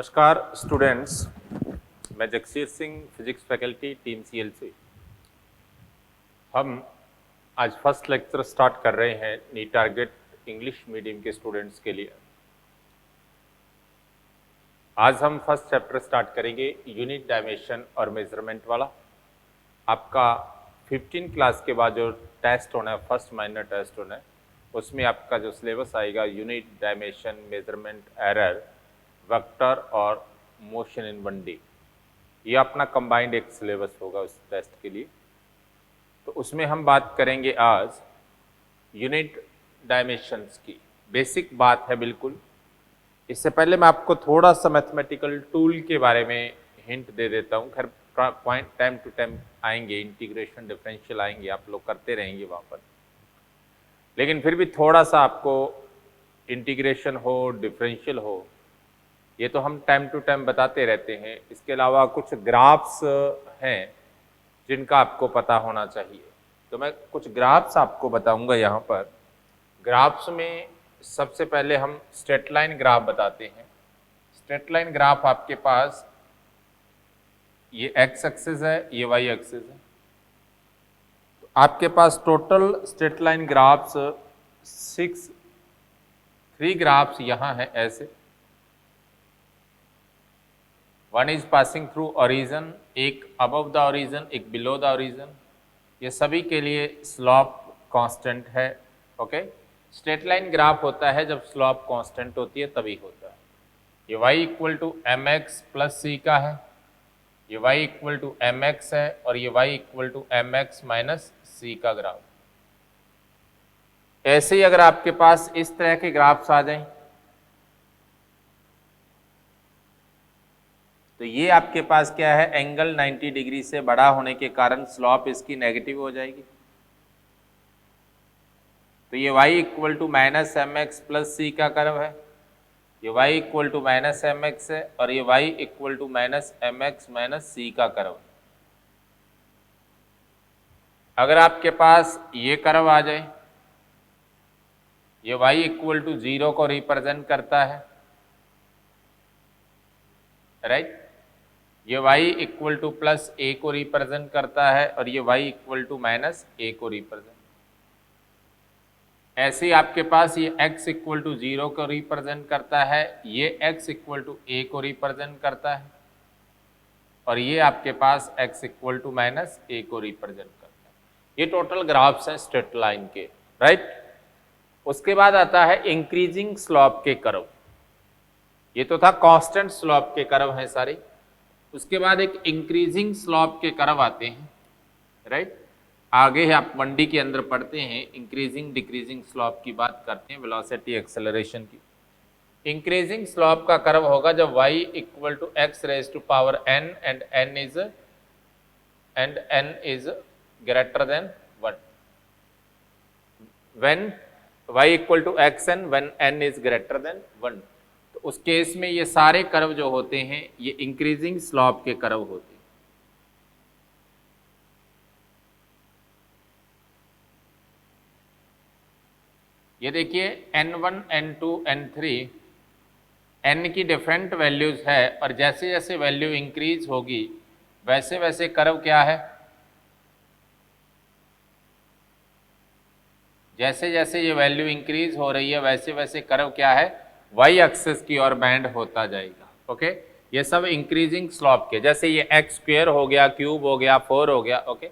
नमस्कार स्टूडेंट्स, मैं Jagsir Singh, physics faculty, team CLC. हम आज फर्स्ट लेक्चर स्टार्ट कर रहे हैं नी टारगेट इंग्लिश मीडियम के स्टूडेंट्स के लिए। आज हम फर्स्ट चैप्टर स्टार्ट करेंगे यूनिट डायमेंशन और मेजरमेंट वाला। आपका 15 क्लास के बाद जो टेस्ट होना है, फर्स्ट माइनर टेस्ट होना है, उसमें आपका जो सिलेबस आएगा unit dimension, measurement, error, vector और मोशन इन 1D, ये अपना कंबाइंड एक सिलेबस होगा उस टेस्ट के लिए। तो उसमें हम बात करेंगे आज यूनिट डायमेंशंस की। बेसिक बात है बिल्कुल। इससे पहले मैं आपको थोड़ा सा मैथमेटिकल टूल के बारे में हिंट दे देता हूँ। खैर पॉइंट टाइम टू टाइम आएंगे, इंटीग्रेशन, डिफरेंशियल आएंगे, आप लोग करते रहेंगे वहाँ पर, लेकिन फिर भी थोड़ा सा आपको इंटीग्रेशन हो, डिफरेंशियल हो, ये तो हम टाइम टू टाइम बताते रहते हैं। इसके अलावा कुछ ग्राफ्स हैं जिनका आपको पता होना चाहिए, तो मैं कुछ ग्राफ्स आपको बताऊंगा यहाँ पर। ग्राफ्स में सबसे पहले हम स्ट्रेट लाइन ग्राफ बताते हैं। स्ट्रेट लाइन ग्राफ आपके पास ये एक्स एक्सिस है, ये वाई एक्सिस है। तो आपके पास total straight line graphs 3 graphs यहाँ है ऐसे। One is passing through origin, एक अबव द ओरिजिन, एक बिलो द ओरिजिन। ये सभी के लिए स्लॉप कांस्टेंट है। ओके, स्ट्रेट लाइन ग्राफ होता है जब स्लॉप कांस्टेंट होती है तभी होता है। ये y equal to m x plus c का है, ये y equal to m x है, और ये y equal to m x minus c का ग्राफ। ऐसे ही अगर आपके पास इस तरह के ग्राफ्स आ जाएं तो ये आपके पास क्या है, एंगल 90 डिग्री से बड़ा होने के कारण स्लॉप इसकी नेगेटिव हो जाएगी। तो ये y equal to minus m x plus c का कर्व है, ये y equal to minus m x है, और ये y equal to minus m x minus c का कर्व। अगर आपके पास ये कर्व आ जाए, ये y इक्वल टू 0 को रिप्रेजेंट करता है, राइट। ये y इक्वल टू प्लस ए को रिप्रेजेंट करता है, और ये y इक्वल टू माइनस ए को रिप्रेजेंट। ऐसे ही आपके पास ये x इक्वल टू 0 को रिप्रेजेंट करता है, ये x इक्वल टू ए को रिप्रेजेंट करता है, और ये आपके पास x इक्वल टू माइनस ए को रिप्रेजेंट करता है। ये टोटल ग्राफ्स हैं स्ट्रेट लाइन के, राइट। उसके बाद आता है इंक्रीजिंग स्लॉप के कर्व। ये तो था कांस्टेंट स्लॉप के कर्व हैं सारे। उसके बाद एक इंक्रीजिंग स्लॉप के कर्व आते हैं, राइट। आगे आप 1D के अंदर पढ़ते हैं, इंक्रीजिंग डिक्रीजिंग स्लॉप की बात करते हैं, वेलोसिटी एक्सेलरेशन की। इंक्रीजिंग स्लॉप का कर्व होगा जब y equal to x raise to power n and n is greater than 1। When y equal to xn when n is greater than 1, तो उस केस में ये सारे कर्व जो होते हैं ये इंक्रीजिंग स्लॉप के कर्व होते हैं। ये देखिए n1, n2, n3, n की डिफरेंट वैल्यूज है, और जैसे जैसे वैल्यू इंक्रीज होगी वैसे वैसे कर्व क्या है, जैसे जैसे ये वैल्यू इंक्रीज हो रही है वैसे वैसे कर्व क्या है, वाई एक्सिस की ओर बैंड होता जाएगा। ओके, ये सब इंक्रीजिंग स्लॉप के, जैसे ये एक्स स्क्वेयर हो गया, क्यूब हो गया, 4 हो गया। ओके,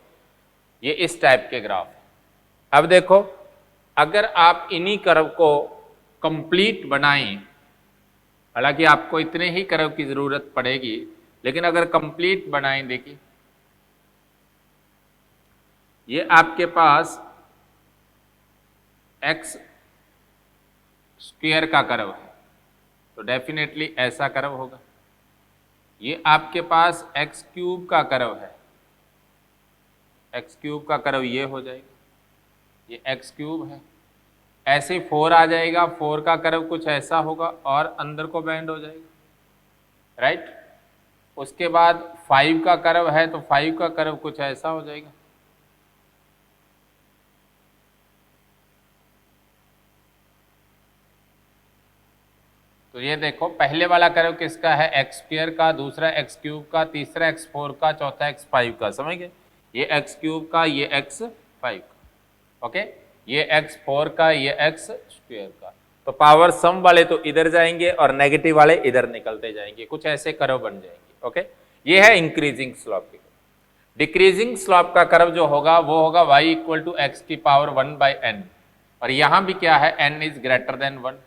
ये इस टाइप के ग्राफ है। अब देखो, अगर आप इन्हीं कर्व को कंप्लीट बनाएं, हालांकि आपको इतने ही कर्व की जरूरत पड़ेगी, लेकिन अगर कंप्लीट बनाएं, देखिए ये आपके पास एक्स स्क्वायर का कर्व है, तो डेफिनेटली ऐसा कर्व होगा। ये आपके पास एक्स क्यूब का कर्व है, एक्स क्यूब का कर्व ये हो जाएगा, ये एक्स क्यूब है। ऐसे 4 आ जाएगा, 4 का कर्व कुछ ऐसा होगा और अंदर को बैंड हो जाएगा, राइट। उसके बाद 5 का कर्व है, तो 5 का कर्व कुछ ऐसा हो जाएगा। तो ये देखो पहले वाला कर्व किसका है, एक्स स्क्वायर का, दूसरा एक्स क्यूब का, तीसरा एक्स 4 का, चौथा एक्स 5 का, समझ गए, ये एक्स क्यूब का, ये एक्स 5 का, ओके, ये एक्स 4 का, ये एक्स स्क्वायर का। तो पावर सम वाले तो इधर जाएंगे और नेगेटिव वाले इधर निकलते जाएंगे, कुछ ऐसे कर्व बन जाएंगे, ओके। ये है इंक्रीजिंग स्लोप की। डिक्रीजिंग स्लोप का कर्व जो होगा वो होगा y इक्वल टू एक्स की पावर 1/n, और यहां भी क्या है, n इज ग्रेटर देन 1।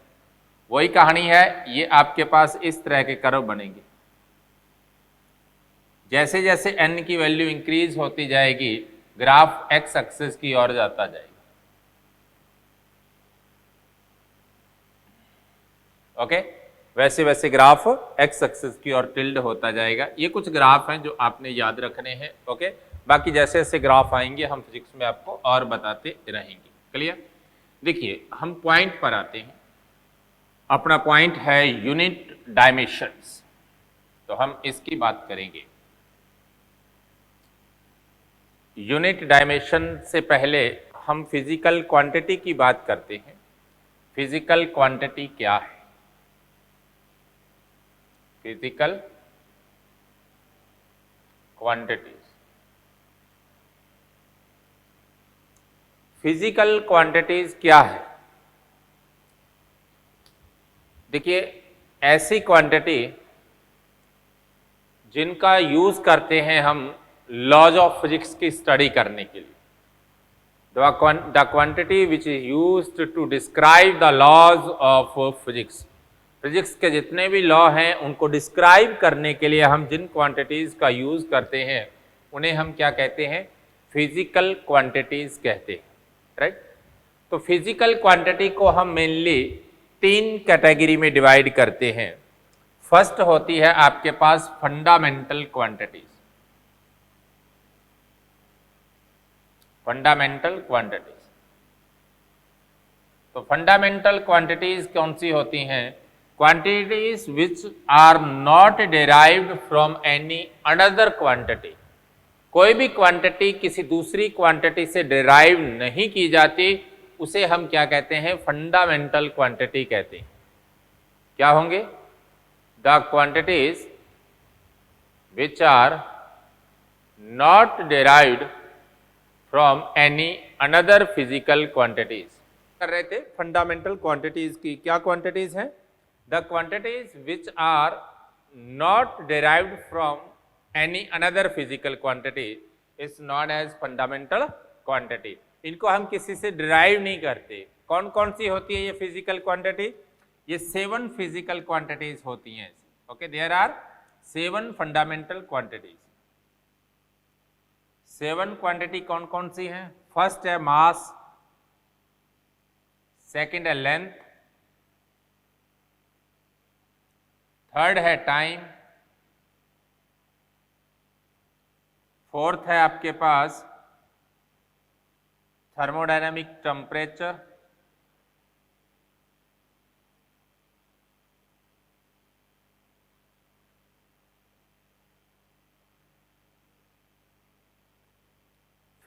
वही कहानी है, ये आपके पास इस तरह के कर्व बनेंगे। जैसे जैसे n की वैल्यू इंक्रीज होती जाएगी, ग्राफ x एक्सिस की ओर जाता जाएगा, ओके। वैसे वैसे ग्राफ x एक्सिस की ओर टिल्ड होता जाएगा। ये कुछ ग्राफ हैं जो आपने याद रखने हैं, ओके। बाकी जैसे जैसे ग्राफ आएंगे हम फिजिक्स में आपको और बताते रहेंगे, क्लियर। देखिए हम पॉइंट पर आते हैं। अपना पॉइंट है यूनिट डायमेंशंस, तो हम इसकी बात करेंगे। यूनिट डायमेंशन से पहले हम फिजिकल क्वांटिटी की बात करते हैं। फिजिकल क्वांटिटी क्या है? Physical quantities. फिजिकल क्वांटिटीज क्या है? देखिए ऐसी क्वांटिटी जिनका यूज करते हैं हम लॉज ऑफ फिजिक्स की स्टडी करने के लिए। The quantity which is used to describe the laws of physics. Physics के जितने भी लॉ हैं उनको डिस्क्राइब करने के लिए हम जिन क्वांटिटीज का यूज करते हैं उन्हें हम क्या कहते हैं? फिजिकल क्वांटिटीज कहते हैं, राइट। तो फिजिकल क्वांटिटी को हम मेनली 3 कैटेगरी में डिवाइड करते हैं। फर्स्ट होती है आपके पास फंडामेंटल क्वांटिटीज। फंडामेंटल क्वांटिटीज, तो फंडामेंटल क्वांटिटीज कौन सी होती हैं? Quantities which are not derived from any another quantity. कोई भी क्वांटिटी किसी दूसरी क्वांटिटी से डिराइव नहीं की जाती, उसे हम क्या कहते हैं? फंडामेंटल क्वांटिटी कहते हैं। क्या होंगे? The quantities which are not derived from any another physical quantities. कर रहे थे फंडामेंटल क्वांटिटीज की। क्या क्वांटिटीज हैं? The quantities which are not derived from any another physical quantity is known as fundamental quantity. इनको हम किसी से डिराइव नहीं करते। कौन कौन सी होती है ये फिजिकल क्वांटिटी? ये 7 फिजिकल क्वांटिटीज होती हैं, okay. There are 7 fundamental quantities. 7 quantity कौन कौन सी हैं? फर्स्ट है मास, सेकंड है लेंथ, थर्ड है टाइम, फोर्थ है आपके पास थर्मोडायनामिक टेम्परेचर,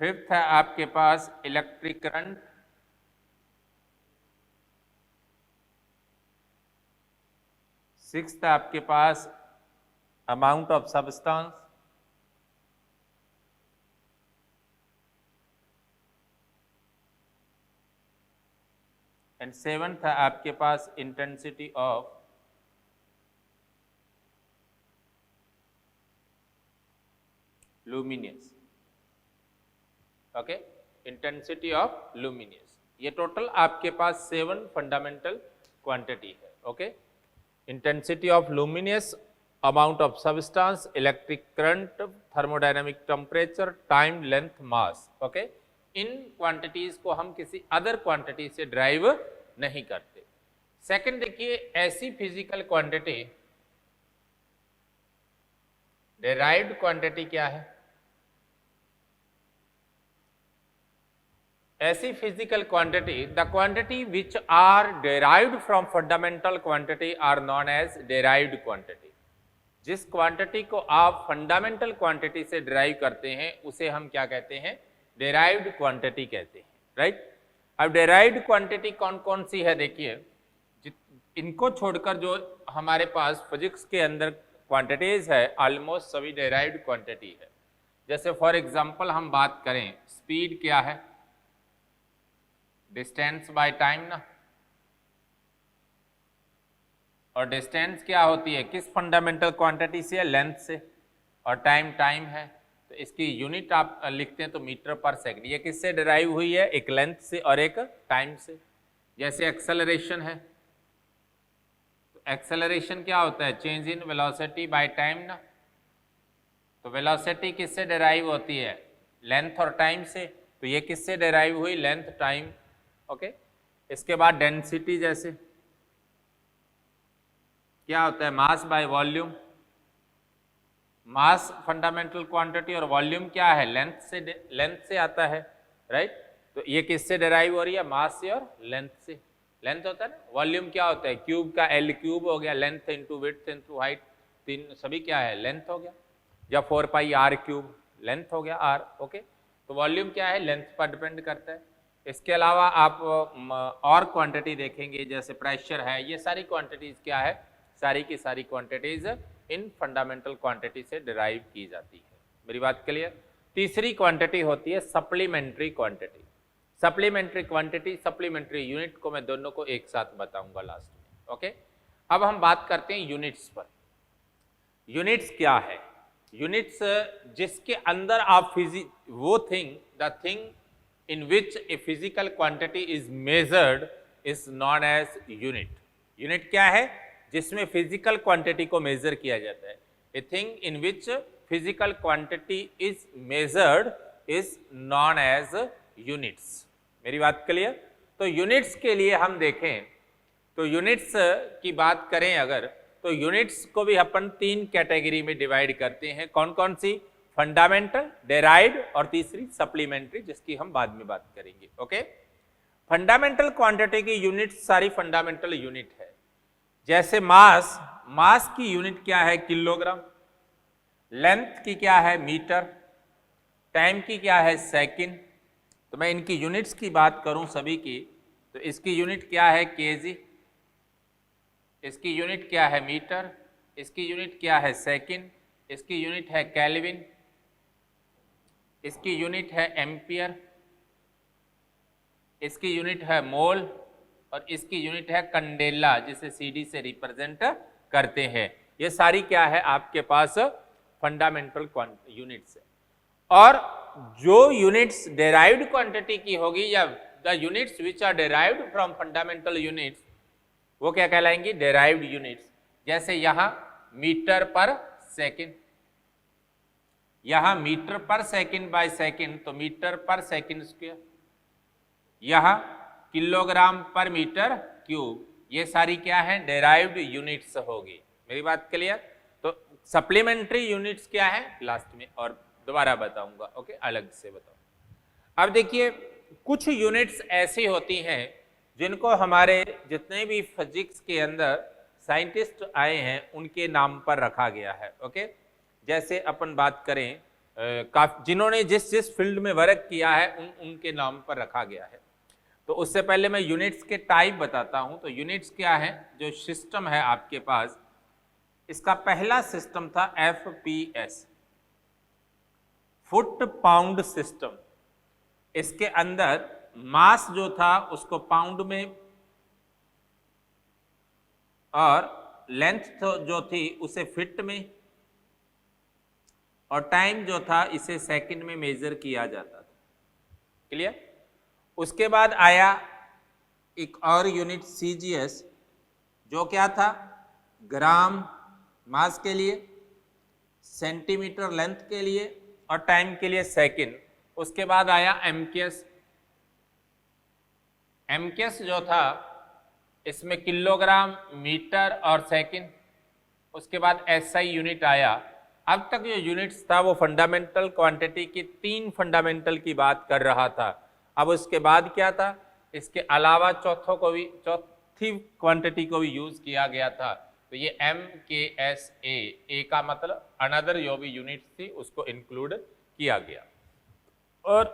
फिफ्थ है आपके पास इलेक्ट्रिक करंट, सिक्स्थ है आपके पास amount of substance, and seventh है आपके पास intensity of luminous, okay, intensity of luminous. ये टोटल आपके पास 7 फंडामेंटल क्वांटिटी है, okay. Intensity of luminous, amount of substance, electric current, thermodynamic temperature, time, length, mass, okay. इन क्वांटिटीज को हम किसी अदर क्वांटिटी से ड्राइव नहीं करते। सेकंड देखिए, ऐसी फिजिकल क्वांटिटी, डिराइव्ड क्वांटिटी क्या है? ऐसी physical quantity, the quantity which are derived from fundamental quantity are known as derived quantity. जिस क्वांटिटी को आप फंडामेंटल क्वांटिटी से डिराइव करते हैं उसे हम क्या कहते हैं? डिराइव्ड क्वांटिटी कहते हैं, राइट। अब डिराइव्ड क्वांटिटी कौन कौन सी है? देखिए इनको छोड़कर जो हमारे पास फिजिक्स के अंदर क्वांटिटीज है ऑलमोस्ट सभी डेराइव्ड क्वांटिटी है। जैसे फॉर एग्जांपल हम बात करें, स्पीड क्या है? डिस्टेंस बाय टाइम ना, और डिस्टेंस क्या होती है? किस फंडामेंटल क्वांटिटी से? लेंथ से। और टाइम है, तो इसकी यूनिट आप लिखते हैं तो मीटर पर सेकंड। ये किससे डिराइव हुई है? एक लेंथ से और एक टाइम से। जैसे एक्सेलरेशन है, तो एक्सेलरेशन क्या होता है? Change in velocity by time ना। तो वेलोसिटी किससे डिराइव होती है? लेंथ और टाइम से। तो ये किससे डिराइव हुई? Length time. ओके। इसके बाद डेंसिटी, जैसे क्या होता है? Mass by volume. Mass fundamental quantity और वॉल्यूम क्या है? लेंथ से आता है, राइट। तो ये किससे डिराइव हो रही है? मास से और लेंथ से। लेंथ होता है ना, वॉल्यूम क्या होता है? क्यूब का एल क्यूब हो गया, length into width into height, तीन सभी क्या है? लेंथ हो गया। या 4 पाई आर क्यूब, लेंथ हो गया आर। ओके। तो वॉल्यूम क्या है? लेंथ पर डिपेंड करता है। इसके अलावा आप और क्वांटिटी देखेंगे, जैसे प्रेशर है, ये सारी क्वांटिटीज क्या है? सारी की सारी क्वांटिटीज इन फंडामेंटल क्वांटिटी से डिराइव की जाती है। मेरी बात क्लियर? तीसरी क्वांटिटी होती है supplementary quantity. Supplementary quantity, supplementary unit को मैं दोनों को एक साथ बताऊंगा लास्ट में। ओके। अब हम बात करते हैं यूनिट्स पर। यूनिट्स क्या है? यूनिट्स जिसके अंदर आप वो thing, the thing in which a physical quantity is measured is known as unit. Unit क्या है? जिसमें फिजिकल क्वांटिटी को मेजर किया जाता है। A thing in which physical quantity is measured is known as units. मेरी बात क्लियर? तो यूनिट्स के लिए हम देखें तो यूनिट्स की बात करें अगर, तो यूनिट्स को भी अपन तीन कैटेगरी में डिवाइड करते हैं। कौन कौन सी? फंडामेंटल, डेराइव्ड और तीसरी सप्लीमेंट्री, जिसकी हम बाद में बात करेंगे। ओके। फंडामेंटल क्वांटिटी की यूनिट सारी फंडामेंटल यूनिट है। जैसे मास, मास की यूनिट क्या है? किलोग्राम। लेंथ की क्या है? मीटर। टाइम की क्या है? सेकंड। तो मैं इनकी यूनिट्स की बात करूं सभी की, तो इसकी यूनिट क्या है? केजी। इसकी यूनिट क्या है? मीटर। इसकी यूनिट क्या है? सेकंड। इसकी यूनिट है केल्विन। इसकी यूनिट है एम्पियर। इसकी यूनिट है मोल। और इसकी यूनिट है कंडेला, जिसे सीडी से रिप्रेजेंट करते हैं। ये सारी क्या है आपके पास? फंडामेंटल यूनिट्स है। और जो यूनिट्स डेराइव्ड क्वांटिटी की होगी, या the units which are derived from fundamental units, वो क्या कहलाएंगी? Derived units. जैसे यहां मीटर पर सेकंड, यहां मीटर पर सेकंड बाय सेकंड, तो मीटर पर सेकंड स्क्वायर। यहां किलोग्राम पर मीटर क्यूब। ये सारी क्या है? डेराइव्ड यूनिट्स होगी। मेरी बात क्लियर? तो सप्लीमेंट्री यूनिट्स क्या है? लास्ट में और दोबारा बताऊंगा। ओके, अलग से बताऊंगा। अब देखिए, कुछ यूनिट्स ऐसी होती हैं जिनको हमारे जितने भी फिजिक्स के अंदर साइंटिस्ट आए हैं उनके नाम पर रखा गया है। ओके। जैसे अपन बात करें, जिन्होंने जिस जिस फील्ड में वर्क किया है उनके नाम पर रखा गया है। तो उससे पहले मैं यूनिट्स के टाइप बताता हूं। तो यूनिट्स क्या है? जो सिस्टम है आपके पास, इसका पहला सिस्टम था FPS, फुट पाउंड सिस्टम। इसके अंदर मास जो था उसको पाउंड में, और लेंथ जो थी उसे फीट में, और टाइम जो था इसे सेकंड में मेजर किया जाता था। क्लियर? उसके बाद आया एक और यूनिट CGS, जो क्या था? ग्राम मास के लिए, सेंटीमीटर लेंथ के लिए, और टाइम के लिए सेकंड। उसके बाद आया MKS। MKS जो था इसमें किलोग्राम, मीटर और सेकंड। उसके बाद SI यूनिट आया। अब तक जो यूनिट्स था वो फंडामेंटल क्वांटिटी की तीन फंडामेंटल की बात कर रहा था। अब उसके बाद क्या था? इसके अलावा चौथी क्वांटिटी को भी यूज किया गया था। तो ये MKSA, ए का मतलब अनदर जो भी यूनिट थी उसको इंक्लूड किया गया। और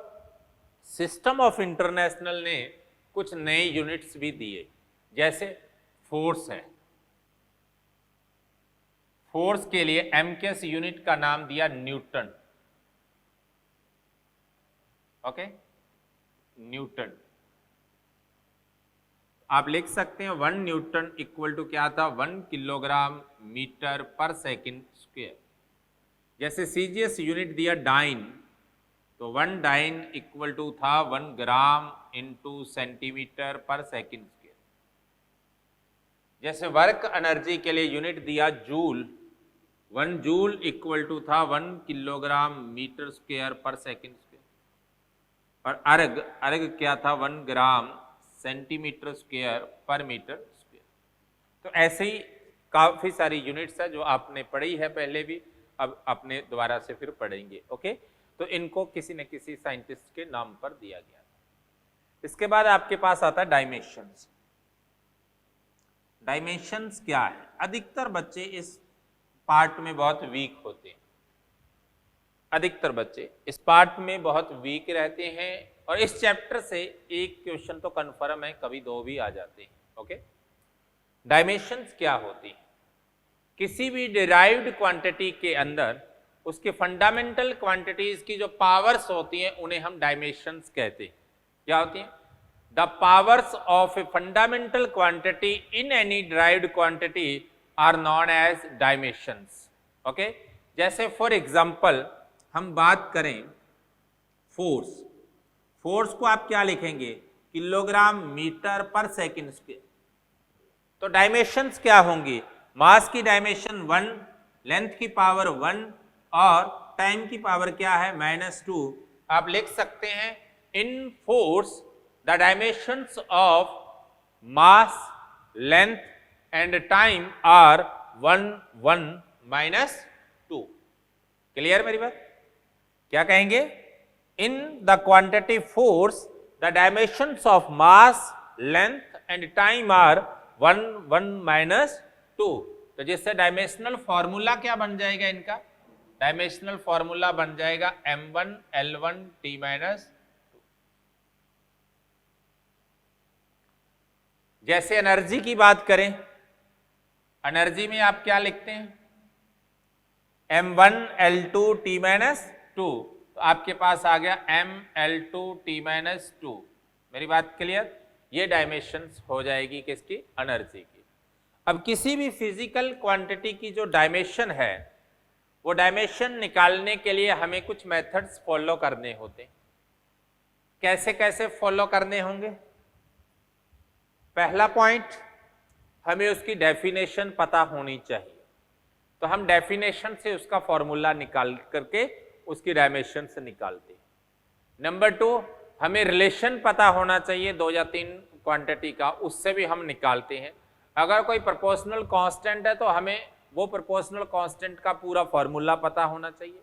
सिस्टम ऑफ इंटरनेशनल ने कुछ नए यूनिट्स भी दिए। जैसे फोर्स है। फोर्स के लिए m के इस यूनिट का नाम दिया न्यूटन। Okay, Newton. आप लिख सकते हैं 1 न्यूटन इक्वल टू क्या था, 1 किलोग्राम मीटर पर सेकंड स्क्वायर। जैसे सीजीएस यूनिट दिया डाइन, तो 1 डाइन इक्वल टू था 1 ग्राम इंटू सेंटीमीटर पर सेकंड स्क्वायर। जैसे वर्क एनर्जी के लिए यूनिट दिया जूल, 1 जूल इक्वल टू था 1 किलोग्राम मीटर स्क्वायर पर सेकंड स्क्वायर। और अर्ग क्या था, 1 ग्राम सेंटीमीटर स्क्वायर पर मीटर स्क्वायर। तो ऐसे ही काफी सारी यूनिट्स है जो आपने पढ़ी है पहले भी, अब अपने दोबारा से फिर पढ़ेंगे। ओके, तो इनको किसी न किसी साइंटिस्ट के नाम पर दिया गया। इसके बाद आपके पास आता है डायमेंशंस। डायमेंशंस क्या है? अधिकतर बच्चे इस पार्ट में बहुत वीक होते हैं, अधिकतर बच्चे इस पार्ट में बहुत वीक रहते हैं, और इस चैप्टर से एक क्वेश्चन तो कंफर्म है, कभी 2 भी आ जाते हैं। ओके, डायमेंशंस क्या होती है? किसी भी डिराइव्ड क्वांटिटी के अंदर उसके फंडामेंटल क्वांटिटीज की जो पावर्स होती हैं उन्हें हम डायमेंशंस कहते हैं। क्या होती हैं? The powers of a fundamental quantity in any derived quantity are known as dimensions. Okay, जैसे फॉर एग्जांपल हम बात करें फोर्स, फोर्स को आप क्या लिखेंगे, किलोग्राम मीटर पर सेकंड स्क्वायर। तो डायमेंशंस क्या होंगी? मास की डायमेंशन 1, लेंथ की पावर 1 और टाइम की पावर क्या है, -2। आप लिख सकते हैं in force the dimensions of mass, length and time are 1, 1, -2। Clear मेरी बात? क्या कहेंगे? In the quantity force the dimensions of mass, length and time are 1, 1, -2। तो जिससे डायमेंशनल फॉर्मूला क्या बन जाएगा इनका? डायमेंशनल फॉर्मूला बन जाएगा m1 L1 T -2। जैसे एनर्जी की बात करें, एनर्जी में आप क्या लिखते हैं, m1 L2 T -2। तो आपके पास आ गया mL2 T -2। मेरी बात क्लियर? ये डायमेंशंस हो जाएगी किसकी? एनर्जी की। अब किसी भी फिजिकल क्वांटिटी की जो डायमेंशन है, वो डायमेंशन निकालने के लिए हमें कुछ मेथड्स फॉलो करने होते हैं। कैसे कैसे फॉलो करने होंगे? पहला पॉइंट, हमें उसकी डेफिनेशन पता होनी चाहिए। तो हम डेफिनेशन से उसका फॉर्मूला निकाल करके उसकी डायमेंशन से निकालते हैं। नंबर 2, हमें रिलेशन पता होना चाहिए 2 या 3 क्वांटिटी का, उससे भी हम निकालते हैं। अगर कोई प्रोपोर्शनल कांस्टेंट है तो हमें वो प्रोपोर्शनल कांस्टेंट का पूरा फॉर्मूला पता होना चाहिए।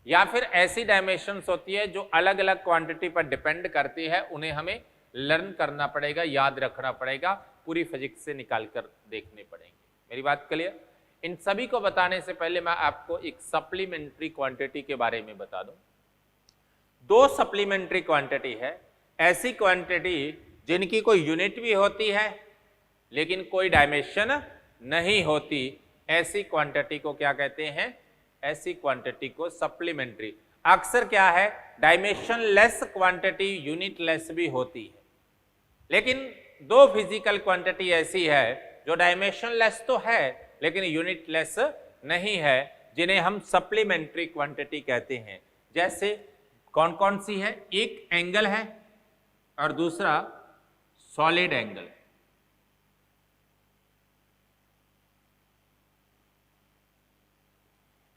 या फिर ऐसी डायमेंशंस होती है जो अलग अलग क्वांटिटी पर डिपेंड करती है, उन्हें हमें लर्न करना पड़ेगा, याद रखना पड़ेगा, पूरी फिजिक्स से निकाल कर देखने पड़ेंगे। मेरी बात क्लियर? इन सभी को बताने से पहले मैं आपको एक सप्लीमेंट्री क्वांटिटी के बारे में बता दूं। 2 सप्लीमेंट्री क्वांटिटी है, ऐसी क्वांटिटी जिनकी कोई यूनिट भी होती है लेकिन कोई डायमेंशन नहीं होती, ऐसी क्वांटिटी को क्या कहते हैं? ऐसी क्वांटिटी को सप्लीमेंट्री। अक्सर क्या है, dimension less quantity unit less भी होती है, लेकिन 2 फिजिकल क्वांटिटी ऐसी है जो डायमेंशन लेस तो है लेकिन यूनिट लेस नहीं है, जिन्हें हम सप्लीमेंट्री क्वांटिटी कहते हैं। जैसे कौन कौन सी है? एक एंगल है और दूसरा सॉलिड एंगल।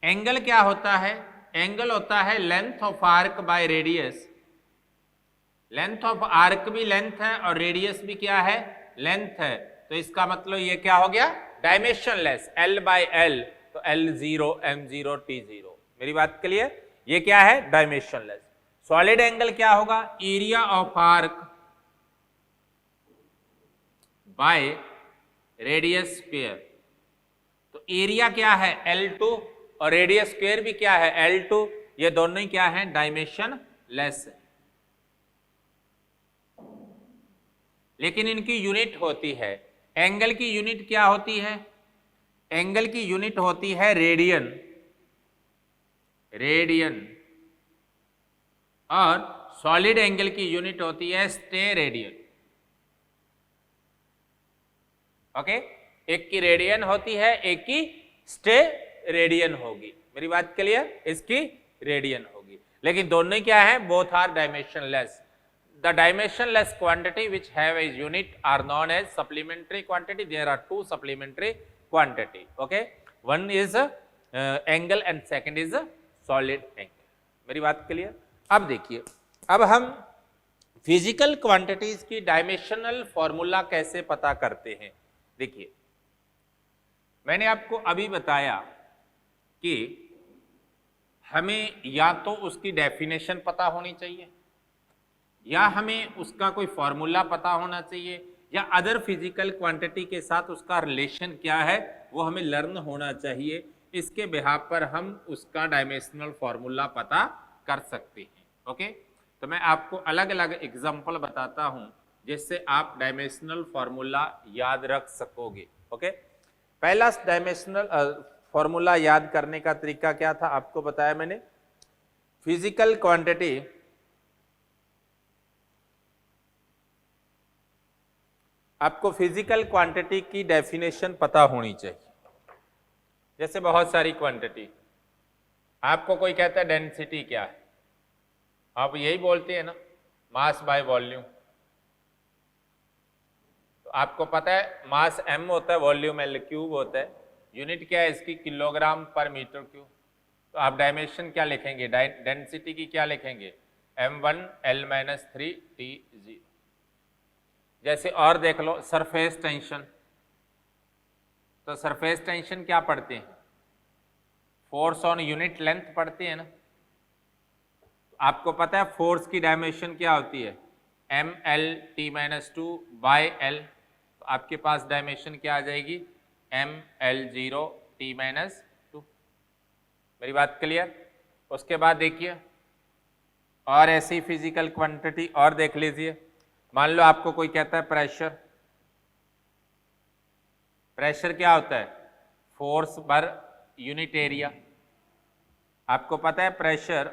एंगल क्या होता है? एंगल होता है length of arc by radius. Length of arc भी लेंथ है और रेडियस भी क्या है? लेंथ है। तो इसका मतलब ये क्या हो गया? Dimensionless, L by L, तो L0, M0, T0। मेरी बात क्लियर? ये क्या है? Dimension less. सॉलिड एंगल क्या होगा? Area of arc by radius square. तो एरिया क्या है? L2 और रेडियस स्क्वायर भी क्या है? L2। ये दोनों ही क्या है? डायमेंशन लेस है, लेकिन इनकी यूनिट होती है एंगल की यूनिट क्या होती है? एंगल की यूनिट होती है रेडियन, रेडियन। और सॉलिड एंगल की यूनिट होती है स्टेरेडियन। ओके, एक की रेडियन होती है, एक की स्टेरेडियन होगी। मेरी बात क्लियर? इसकी रेडियन होगी, लेकिन दोनों क्या है? Both are dimensionless. The dimensionless quantity which have a unit are known as supplementary quantity. There are two supplementary quantity. Okay, one is angle and second is solid angle. मेरी बात clear? अब देखिए, अब हम फिजिकल क्वांटिटीज की dimensional formula कैसे पता करते हैं। देखिए, मैंने आपको अभी बताया कि हमें या तो उसकी डेफिनेशन पता होनी चाहिए, या हमें उसका कोई फॉर्मूला पता होना चाहिए, या अदर फिजिकल क्वांटिटी के साथ उसका रिलेशन क्या है वो हमें लर्न होना चाहिए। इसके बिहाफ पर हम उसका डायमेंशनल फॉर्मूला पता कर सकते हैं। ओके, तो मैं आपको अलग अलग एग्जांपल बताता हूं जिससे आप डायमेंशनल फॉर्मूला याद रख सकोगे। ओके, पहला डायमेंशनल फॉर्मूला याद करने का तरीका क्या था आपको बताया मैंने। फिजिकल क्वांटिटी आपको फिजिकल क्वांटिटी की डेफिनेशन पता होनी चाहिए। जैसे बहुत सारी क्वांटिटी, आपको कोई कहता है डेंसिटी क्या है, आप यही बोलते हैं ना, मास बाय वॉल्यूम। तो आपको पता है मास m होता है, वॉल्यूम l क्यूब होता है, यूनिट क्या है इसकी? किलोग्राम पर मीटर क्यूब। तो आप डायमेंशन क्या लिखेंगे? डेंसिटी की क्या लिखेंगे? m1 l-3 t0। जैसे और देख लो सरफेस टेंशन, तो सरफेस टेंशन क्या पढ़ते हैं? फोर्स ऑन यूनिट लेंथ पढ़ते हैं ना। तो आपको पता है फोर्स की डायमेंशन क्या होती है? ml-t-2 bye l। तो आपके पास डायमेंशन क्या आ जाएगी? ml0t-2। मेरी बात क्लियर? उसके बाद देखिए और ऐसी फिजिकल क्वांटिटी और देख लीजिए। मान लो आपको कोई कहता है प्रेशर। प्रेशर क्या होता है? Force per unit area. आपको पता है प्रेशर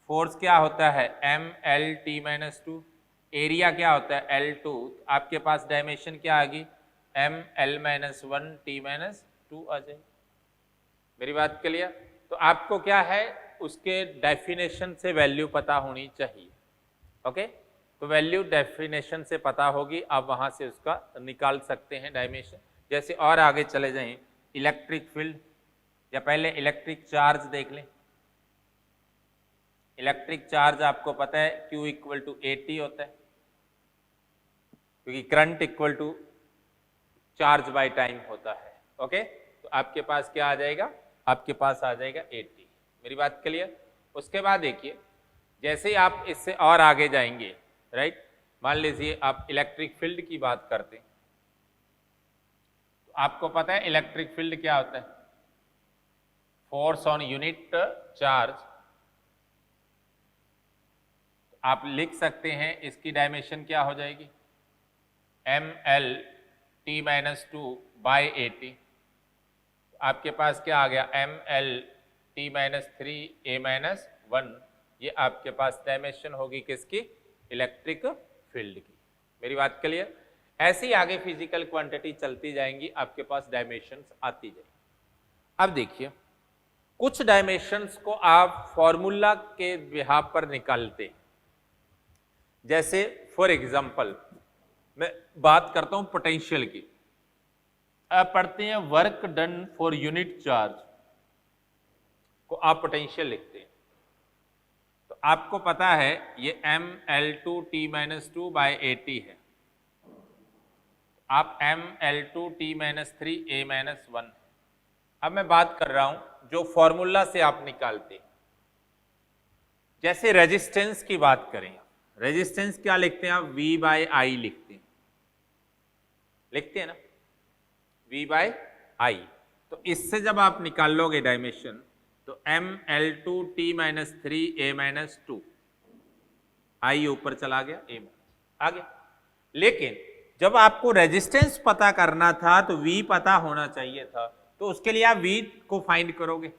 फोर्स क्या होता है? ml-t-2। एरिया क्या होता है? L2। आपके पास डायमेंशन क्या आ गई? ml-1t-2 आ जाए। मेरी बात क्लियर? तो आपको क्या है उसके डेफिनेशन से वैल्यू पता होनी चाहिए। ओके, तो वैल्यू डेफिनेशन से पता होगी, आप वहां से उसका निकाल सकते हैं डायमेंशन। जैसे और आगे चले जाएं, इलेक्ट्रिक फील्ड, या पहले इलेक्ट्रिक चार्ज देख लें। इलेक्ट्रिक चार्ज आपको पता है Q इक्वल टू AT होता है, क्योंकि current equal to charge by time होता है। ओके, तो आपके पास क्या आ जाएगा? आपके पास आ जाएगा AT। मेरी बात क्लियर? उसके बाद देखिए, जैसे ही आप इससे और आगे जाएंगे, राइट, मान लीजिए आप इलेक्ट्रिक फील्ड की बात करते हैं, तो आपको पता है इलेक्ट्रिक फील्ड क्या होता है? Force on unit charge. आप लिख सकते हैं इसकी डायमेंशन क्या हो जाएगी? ml-t-2 bye AT। आपके पास क्या आ गया? ml-t-3 a-1। ये आपके पास डायमेंशन होगी किसकी? इलेक्ट्रिक फील्ड की। मेरी बात क्लियर? ऐसी आगे फिजिकल क्वांटिटी चलती जाएंगी, आपके पास डायमेंशंस आती जाएंगी। अब देखिए, कुछ डायमेंशंस को आप फॉर्मूला के बिहाफ पर निकालते हैं। जैसे फॉर एग्जांपल मैं बात करता हूं पोटेंशियल की। आप पढ़ते हैं work done for unit charge को आप पोटेंशियल लिखते हैं। तो आपको पता है ये ml2t-2 बाय AT है। आप ml2t-3 a-1। अब मैं बात कर रहा हूं जो फॉर्मूला से आप निकालते हैं। जैसे रेजिस्टेंस की बात करें, रेजिस्टेंस क्या लिखते हैं आप? V बाय I लिखते हैं, लिखते हैं ना, V बाय I। तो इससे जब आप निकाल लोगे डायमेंशन, तो ml2t-3 a-2, I ऊपर चला गया, a आ गया। लेकिन जब आपको रेजिस्टेंस पता करना था तो V पता होना चाहिए था, तो उसके लिए आप V को फाइंड करोगे।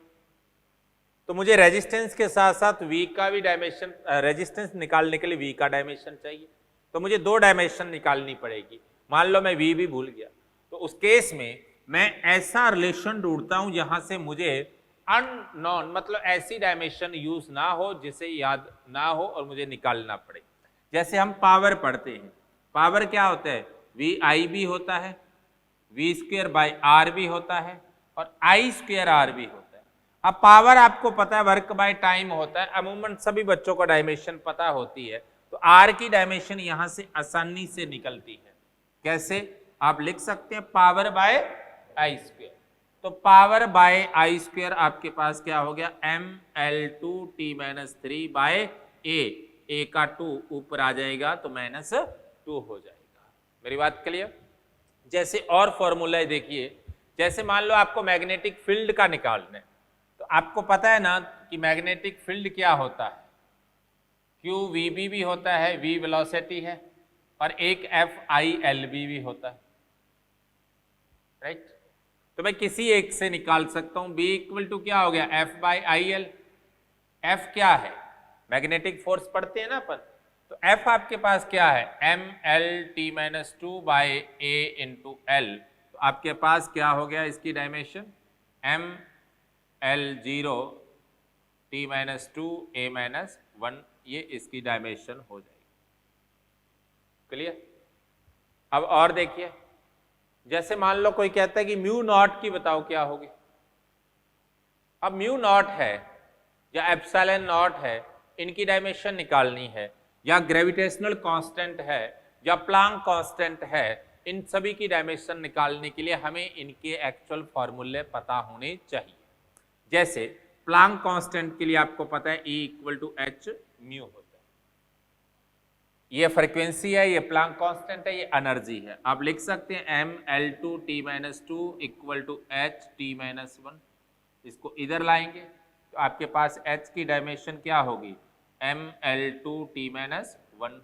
तो मुझे रेजिस्टेंस के साथ साथ V का भी डायमेंशन, रेजिस्टेंस निकालने के लिए V का डायमेंशन चाहिए, तो मुझे 2 डायमेंशन निकालनी पड़ेगी। मान लो मैं V भी भूल गया, तो उस केस में मैं ऐसा रिलेशन ढूंढता हूं जहां से मुझे अननोन, मतलब ऐसी डायमेंशन यूज ना हो जिसे याद ना हो और मुझे निकालना पड़े। जैसे हम पावर पढ़ते हैं, पावर क्या होता है, VI भी होता है, V²/R भी होता है और I²R भी होता है। अब पावर आपको पता है वर्क बाय टाइम होता है, अमूमन सभी बच्चों को डायमेंशन पता होती है, तो R की डायमेंशन यहां से आसानी से निकलती है। कैसे आप लिख सकते हैं, पावर बाय I²। तो पावर बाय I² आपके पास क्या हो गया, mL2T-3/A, A का 2 ऊपर आ जाएगा तो -2 हो जाएगा। मेरी बात क्लियर। जैसे और फॉर्मूला देखिए, जैसे मान लो आपको मैग्नेटिक फील्ड का निकालना है, तो आपको पता है ना कि मैग्नेटिक फील्ड क्या होता है, QVB भी होता है, V वेलोसिटी है, और एक FILB भी होता है, राइट। तो मैं किसी एक से निकाल सकता हूं। B = क्या हो गया, F/IL। F क्या है, मैग्नेटिक फोर्स पढ़ते हैं ना अपन, तो F आपके पास क्या है, mLT-2/A × L। तो आपके पास क्या हो गया इसकी डायमेंशन, mL0T-2A-1, ये इसकी डायमेंशन हो जाएगी। क्लियर। अब और देखिए, जैसे मान लो कोई कहता है कि μ0 की बताओ क्या होगी। अब μ0 है या ε0 है, इनकी डायमेंशन निकालनी है, या ग्रेविटेशनल कांस्टेंट है या प्लांक कांस्टेंट है, इन सभी की डायमेंशन निकालने के लिए हमें इनके एक्चुअल फॉर्मूले पता होने चाहिए। जैसे प्लांक कांस्टेंट के लिए आपको पता है E = h μ होता है, ये फ्रीक्वेंसी है, ये प्लांक कांस्टेंट है, ये एनर्जी है। आप लिख सकते हैं mL2T-2 = h T-1। इसको इधर लाएंगे तो आपके पास h की डायमेंशन क्या होगी, mL2T-1 होगी।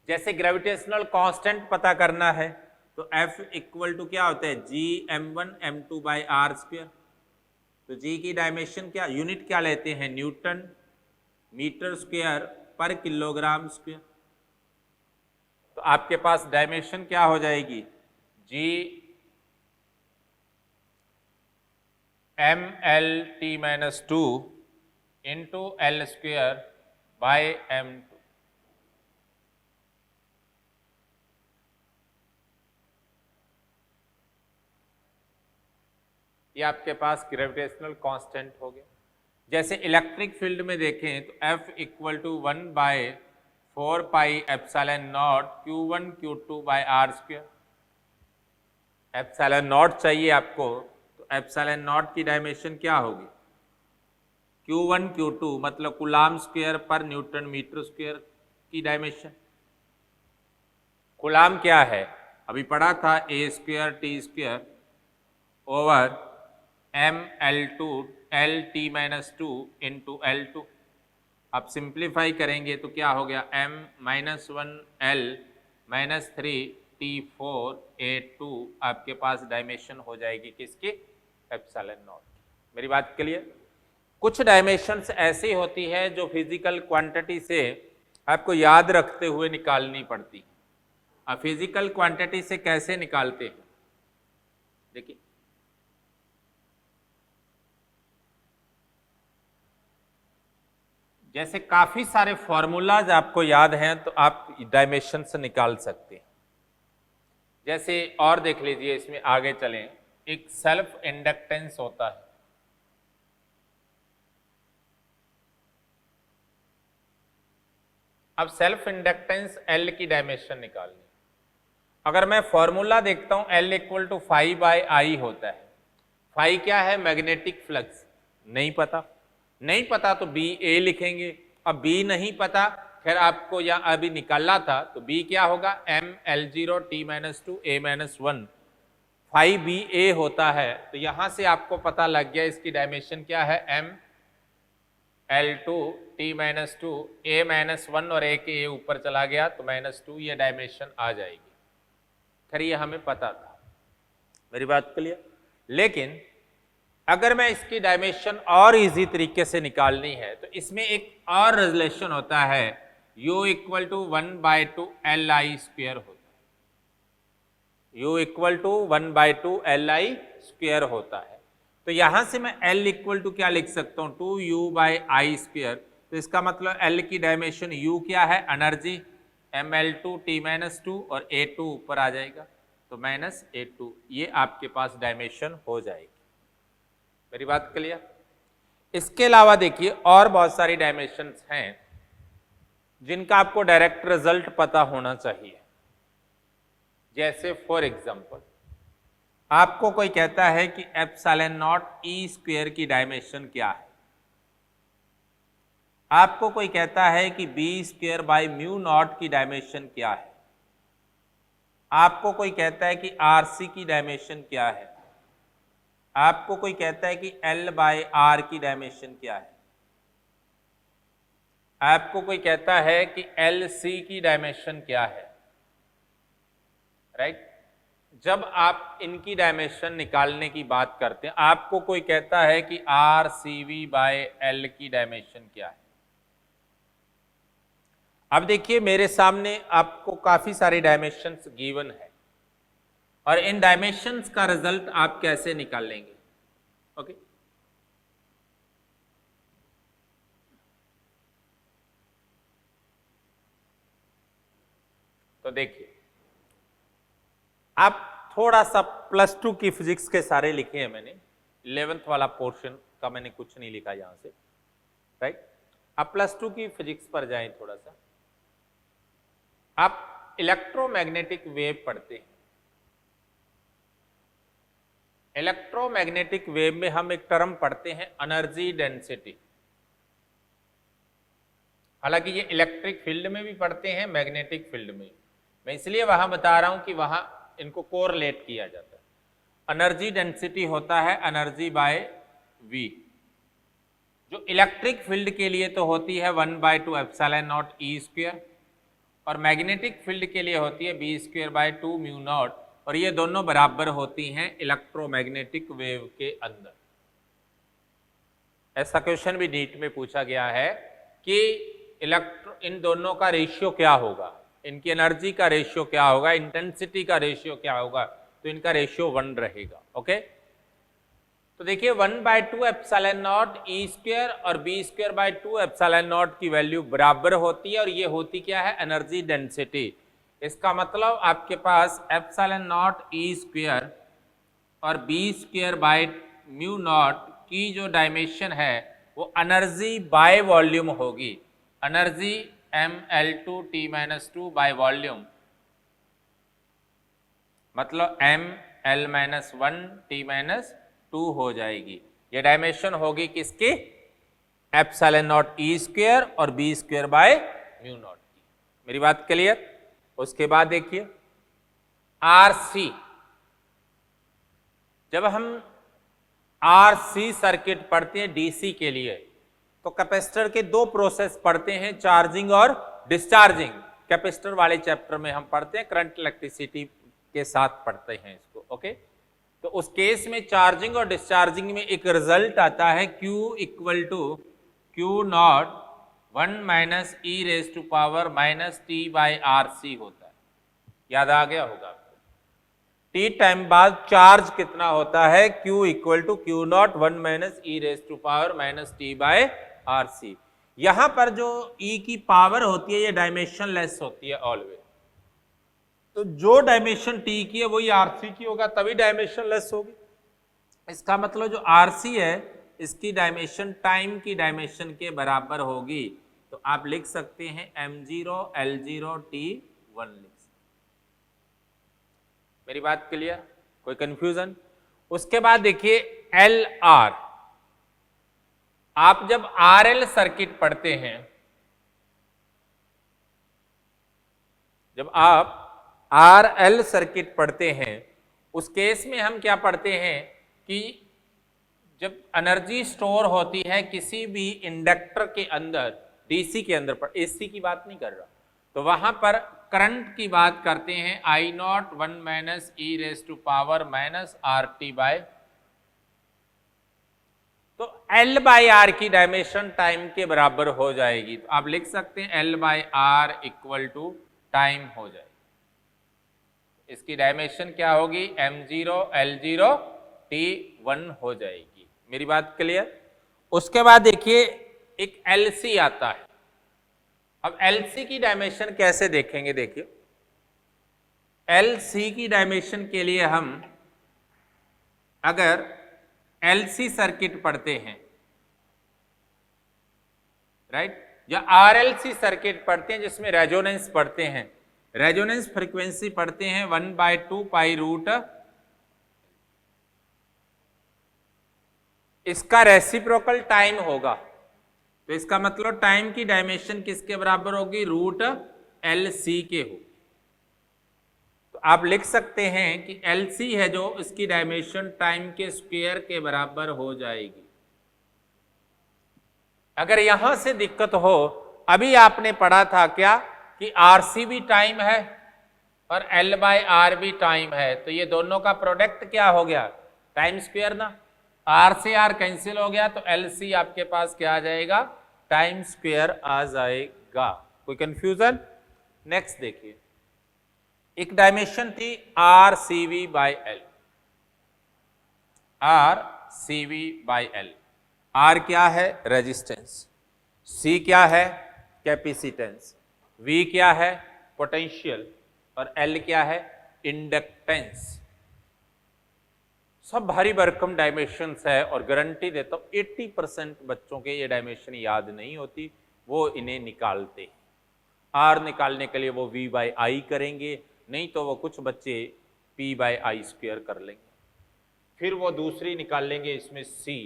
जैसे ग्रेविटेशनल कांस्टेंट पता करना है तो F = क्या होता है, Gm1m2/r²। तो G की डायमेंशन क्या, यूनिट क्या लेते हैं, न्यूटन मीटर स्क्वायर पर किलोग्राम स्क्वायर। तो आपके पास डायमेंशन क्या हो जाएगी, G mL-T-2 × L²/m2। ये आपके पास ग्रेविटेशनल कांस्टेंट हो गया। जैसे इलेक्ट्रिक फील्ड में देखें तो F = 1/4πε0 Q1 Q2/r²। ε0 चाहिए आपको, तो ε0 की डायमेंशन क्या होगी, Q1 Q2 मतलब कूलाम स्क्वायर पर न्यूटन मीटर स्क्वायर की डायमेंशन। कूलाम क्या है, अभी पढ़ा था, A²T² over mL2 L-T-2 × L2। अब सिंप्लीफाई करेंगे तो क्या हो गया, m-1L-3T4A2 आपके पास डायमेंशन हो जाएगी किसकी, ε0। मेरी बात क्लियर। कुछ डायमेंशंस ऐसी होती है जो फिजिकल क्वांटिटी से आपको याद रखते हुए निकालनी पड़ती है। अब फिजिकल क्वांटिटी से कैसे निकालते हैं, देखिए जैसे काफी सारे फॉर्मूलाज आपको याद हैं तो आप डायमेंशन से निकाल सकते हैं। जैसे और देख लीजिए, इसमें आगे चलें, एक सेल्फ इंडक्टेंस होता है। अब सेल्फ इंडक्टेंस L की डायमेंशन निकालनी। अगर मैं फॉर्मूला देखता हूं L = φ/I होता है। फाई क्या है, मैग्नेटिक फ्लक्स, नहीं पता तो BA लिखेंगे। अब B नहीं पता, खैर आपको या अभी निकालना था, तो B क्या होगा, mL0T-2A-1 फाई BA होता है। तो यहां से आपको पता लग गया इसकी डायमेंशन क्या है, L2 T-2 A-1 और A के ऊपर चला गया तो -2 ये डायमेंशन आ जाएगी। खैर ये हमें पता था, मेरी बात क्लियर। लेकिन अगर मैं इसकी डायमेंशन और इजी तरीके से निकालनी है तो इसमें एक और रिलेशन होता है, U = 1/2 Li² होता है। U = 1/2 Li² होता है। तो यहां से मैं L = क्या लिख सकता हूं, 2U/I²। तो इसका मतलब L की डायमेंशन U क्या है, एनर्जी mL2 T-2 और A2 ऊपर आ जाएगा तो -A2, ये आपके पास डायमेंशन हो जाएगी। मेरी बात क्लियर। इसके अलावा देखिए और बहुत सारी डायमेंशंस हैं जिनका आपको डायरेक्ट रिजल्ट पता होना चाहिए। जैसे फॉर एग्जांपल आपको कोई कहता है कि ε0 E² की डायमेंशन क्या है, आपको कोई कहता है कि B²/μ0 की डायमेंशन क्या है, आपको कोई कहता है कि RC की डायमेंशन क्या है, आपको कोई कहता है कि L/R की डायमेंशन क्या है, आपको कोई कहता है कि LC की डायमेंशन क्या है, राइट। जब आप इनकी डायमेंशन निकालने की बात करते हैं, आपको कोई कहता है कि RCV/L की डायमेंशन क्या है। अब देखिए मेरे सामने आपको काफी सारी डायमेंशंस गिवन है और इन डायमेंशंस का रिजल्ट आप कैसे निकालेंगे, ओके। तो देखिए आप थोड़ा सा +2 की फिजिक्स के सारे लिखे हैं मैंने, 11th वाला पोर्शन का मैंने कुछ नहीं लिखा यहां से, राइट। आप +2 की फिजिक्स पर जाएं थोड़ा सा। आप इलेक्ट्रोमैग्नेटिक वेव पढ़ते हैं। इलेक्ट्रोमैग्नेटिक वेव में हम एक टर्म पढ़ते हैं एनर्जी डेंसिटी। हालांकि ये इलेक्ट्रिक फील्ड में भी पढ़ते हैं, मैग्नेटिक फील्ड में। मैं इसलिए वहां बता रहा हूं कि वहां इनको कोरिलेट किया जाता है। एनर्जी डेंसिटी होता है एनर्जी/V, जो इलेक्ट्रिक फील्ड के लिए तो होती है 1/2 ε0 E², और मैग्नेटिक फील्ड के लिए होती है B²/2 μ0, और ये दोनों बराबर होती हैं इलेक्ट्रोमैग्नेटिक वेव के अंदर। ऐसा क्वेश्चन भी नीट में पूछा गया है कि इन दोनों का रेशियो क्या होगा, इनकी एनर्जी का रेशियो क्या होगा, इंटेंसिटी का रेशियो क्या होगा, तो इनका रेशियो 1 रहेगा, ओके। तो देखिए 1/2 ε0 E² और B²/2 ε0 की वैल्यू बराबर होती है, और ये होती क्या है, एनर्जी डेंसिटी। इसका मतलब आपके पास ε0 E² और B²/μ0 की जो डायमेंशन है वो एनर्जी बाय वॉल्यूम होगी, energy mL2 T-2 by volume, मतलब mL-1 T-2 हो जाएगी। ये डायमेंशन होगी किसकी, ε0 E² और B²/μ0 की। मेरी बात क्लियर। उसके बाद देखिए RC, जब हम RC सर्किट पढ़ते हैं DC के लिए तो कैपेसिटर के दो प्रोसेस पढ़ते हैं, चार्जिंग और डिस्चार्जिंग। कैपेसिटर वाले चैप्टर में हम पढ़ते हैं, करंट इलेक्ट्रिसिटी के साथ पढ़ते हैं इसको, ओके। तो उस केस में चार्जिंग और डिस्चार्जिंग में एक रिजल्ट आता है Q = Q0 1 - e⁻⁻ T/RC होता है। याद आ गया होगा आपको। T टाइम बाद चार्ज कितना होता है, Q = Q0 1 - e⁻⁻ T/RC। यहां पर जो E की पावर होती है ये डायमेंशन लेस होती है ऑलवेज। तो जो डायमेंशन T की है वही RC की होगा, तभी डायमेंशन लेस होगी। इसका मतलब जो RC है इसकी डायमेंशन टाइम की डायमेंशन के बराबर होगी। तो आप लिख सकते हैं m0 L0 T1 लिख सकते। मेरी बात क्लियर, कोई कंफ्यूजन। उसके बाद देखिए LR, आप जब RL सर्किट पढ़ते हैं, जब आप RL सर्किट पढ़ते हैं उस केस में हम क्या पढ़ते हैं कि जब एनर्जी स्टोर होती है किसी भी इंडक्टर के अंदर, डीसी के अंदर, पर एसी की बात नहीं कर रहा, तो वहां पर करंट की बात करते हैं I naught 1 minus e raise to power minus R T by, तो L बाई आर की डायमेंशन टाइम के बराबर हो जाएगी। तो आप लिख सकते हैं L by R equal to time हो जाएगी। इसकी डायमेंशन क्या होगी, m0 L0 t1 हो जाएगी। मेरी बात क्लियर। उसके बाद देखिए एक LC आता है। अब LC की डायमेंशन कैसे देखेंगे, देखिए LC की डायमेंशन के लिए हम अगर LC सर्किट पढ़ते हैं, राइट, या RLC सर्किट पढ़ते हैं जिसमें रेजोनेंस पढ़ते हैं, रेजोनेंस फ्रीक्वेंसी पढ़ते हैं 1/2 पाई रूट, इसका रेसिप्रोकल टाइम होगा, तो इसका मतलब टाइम की डायमेंशन किसके बराबर होगी, रूट LC के हो। तो आप लिख सकते हैं कि LC है जो इसकी डायमेंशन टाइम के स्क्वायर के बराबर हो जाएगी। अगर यहां से दिक्कत हो, अभी आपने पढ़ा था क्या कि RC भी टाइम है और L बाय आर भी टाइम है, तो ये दोनों का प्रोडक्ट क्या हो गया, टाइम स्क्वायर ना, R से R कैंसिल हो गया, तो LC आपके पास क्या आ जाएगा, टाइम स्क्वायर आ जाएगा। कोई कंफ्यूजन। नेक्स्ट देखिए, एक डायमेंशन थी RCV by L, RCV by L। R क्या है, रेजिस्टेंस, C क्या है, कैपेसिटेंस, V क्या है, पोटेंशियल, और L क्या है, इंडक्टेंस। सब भारी भरकम डायमेंशंस है और गारंटी देता हूं 80% बच्चों के ये डायमेंशन याद नहीं होती, वो इन्हें निकालते हैं। R निकालने के लिए वो V बाई आई करेंगे, नहीं तो वो कुछ बच्चे P बाई आई स्क्वायर कर लेंगे, फिर वो दूसरी निकाल लेंगे इसमें C,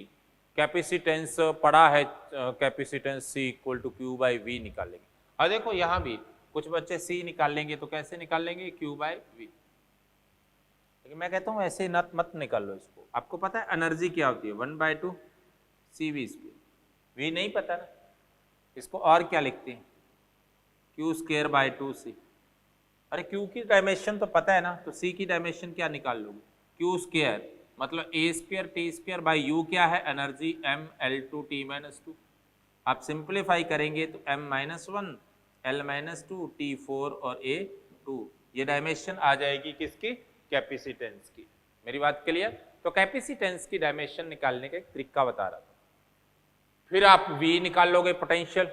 कैपेसिटेंस पड़ा है, capacitance C equal to Q by V निकालेंगे। और देखो यहाँ भी कुछ बच्चे C निकाल लेंगे, तो कैसे निकाल लेंगे, Q बाई V। लेकिन मैं कहता हूँ ऐसे मत निकाल लो इसको, आपको पता है एनर्जी क्या होती है, 1/2 CV स्क्वायर, V नहीं पता ना, इसको और क्या लिखते हैं, Q स्क्वायर बाई 2C। अरे Q की डायमेंशन तो पता है ना, तो C की डायमेंशन क्या निकाल लोगे, Q स्क्वायर मतलब A square T square by U क्या है, एनर्जी M L2T-2। आप सिंप्लीफाई करेंगे तो M-1 L-2 T4 और A2, ये डायमेंशन आ जाएगी किसकी, कैपेसिटेंस की। मेरी बात क्लियर। तो कैपेसिटेंस की डायमेंशन निकालने का एक तरीका बता रहा था। फिर आप V निकाल लोगे, पोटेंशियल,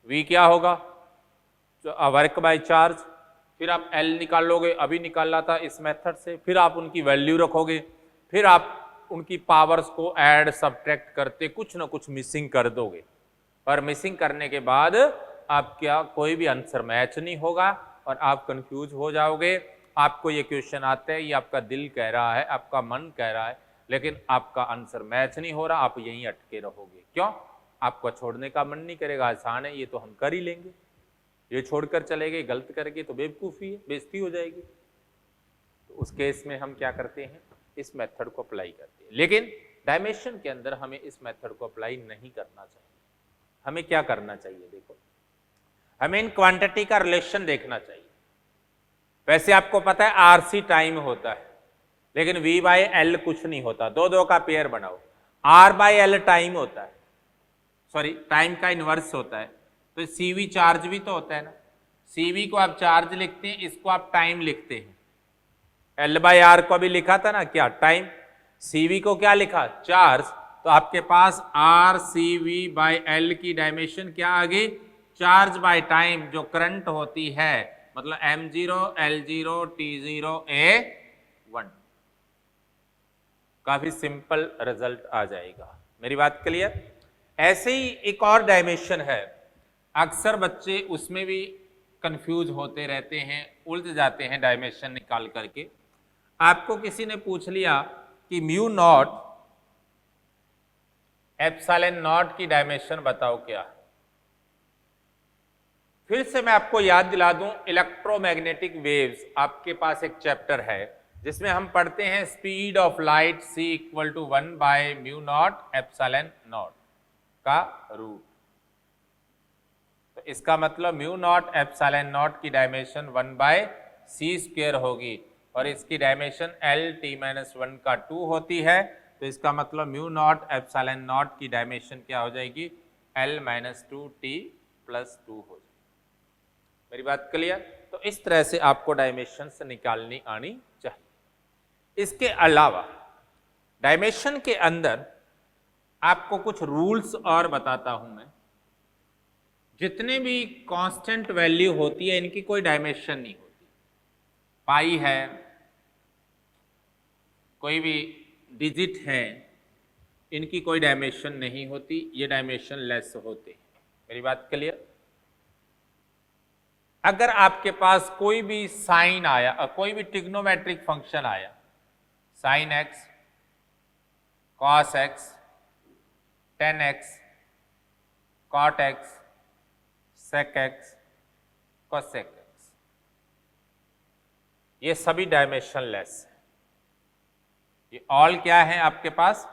V क्या होगा, वर्क बाय चार्ज। फिर आप L निकाल लोगे, अभी निकाला था इस मेथड से, फिर आप उनकी वैल्यू रखोगे, फिर आप उनकी पावर्स को ऐड सब्ट्रैक्ट करते कुछ ना कुछ मिसिंग कर दोगे, और मिसिंग करने के बाद आप क्या, कोई भी आंसर मैच नहीं होगा और आप कंफ्यूज हो जाओगे। आपको ये क्वेश्चन आता है, ये आपका दिल कह रहा है, आपका मन कह रहा है, लेकिन आपका आंसर मैच नहीं हो रहा, आप यहीं अटके रहोगे। क्यों, आपको छोड़ने का मन नहीं करेगा, आसान है ये तो हम कर ही लेंगे, ये छोड़कर चले गए, गलत करके तो बेवकूफ़ी है, बेइज्जती हो जाएगी। तो उस केस में हम क्या करते हैं, इस मेथड को अप्लाई करते हैं। लेकिन डायमेंशन के अंदर हमें इस मेथड को अप्लाई नहीं करना चाहिए। हमें क्या करना चाहिए, देखो हमें इन क्वांटिटी का रिलेशन देखना चाहिए। वैसे आपको पता है RC टाइम होता है, लेकिन V बाई L कुछ नहीं होता, दो दो का पेयर बनाओ। R बाई L टाइम होता है, सॉरी टाइम का इनवर्स होता है, तो CV चार्ज भी तो होता है ना, CV को आप चार्ज लिखते हैं, इसको आप टाइम लिखते हैं। L बाई आर को भी लिखा था ना क्या, टाइम, CV को क्या लिखा, चार्ज, तो आपके पास RCV बाई L की डायमेंशन क्या आ गई, चार्ज बाय टाइम, जो करंट होती है, मतलब M0 L0 T0 A1। काफी सिंपल रिजल्ट आ जाएगा। मेरी बात क्लियर। ऐसे ही एक और डायमेंशन है, अक्सर बच्चे उसमें भी कंफ्यूज होते रहते हैं, उलझ जाते हैं डायमेंशन निकाल करके। आपको किसी ने पूछ लिया कि म्यू नॉट एप्सिलॉन नॉट की डायमेंशन बताओ क्या। फिर से मैं आपको याद दिला दूं, इलेक्ट्रोमैग्नेटिक वेव्स आपके पास एक चैप्टर है, जिसमें हम पढ़ते हैं speed of light c equal to 1/μ0 का रूट। तो इसका मतलब μ0 की डायमेंशन 1/c² होगी और इसकी डायमेंशन L(t-1) का 2 होती है। तो इसका मतलब μ0 की डायमेंशन क्या हो जाएगी, L-2t+2 हो जाएगी। मेरी बात क्लियर? तो इस तरह से आपको डायमेंशन से निकालनी आनी चाहिए। इसके अलावा डायमेंशन के अंदर आपको कुछ रूल्स और बताता हूं मैं। जितने भी कांस्टेंट वैल्यू होती है इनकी कोई डायमेंशन नहीं होती। पाई है, कोई भी डिजिट है, इनकी कोई डायमेंशन नहीं होती, ये डायमेंशन लेस होते हैं। मेरी बात क्लियर? अगर आपके पास कोई भी साइन आया और कोई भी ट्रिग्नोमेट्रिक फंक्शन आया, sine x, cos x, tan x, cot x, sec x, cosec x, ये सभी डायमेंशन लेस है। ये ऑल क्या है आपके पास,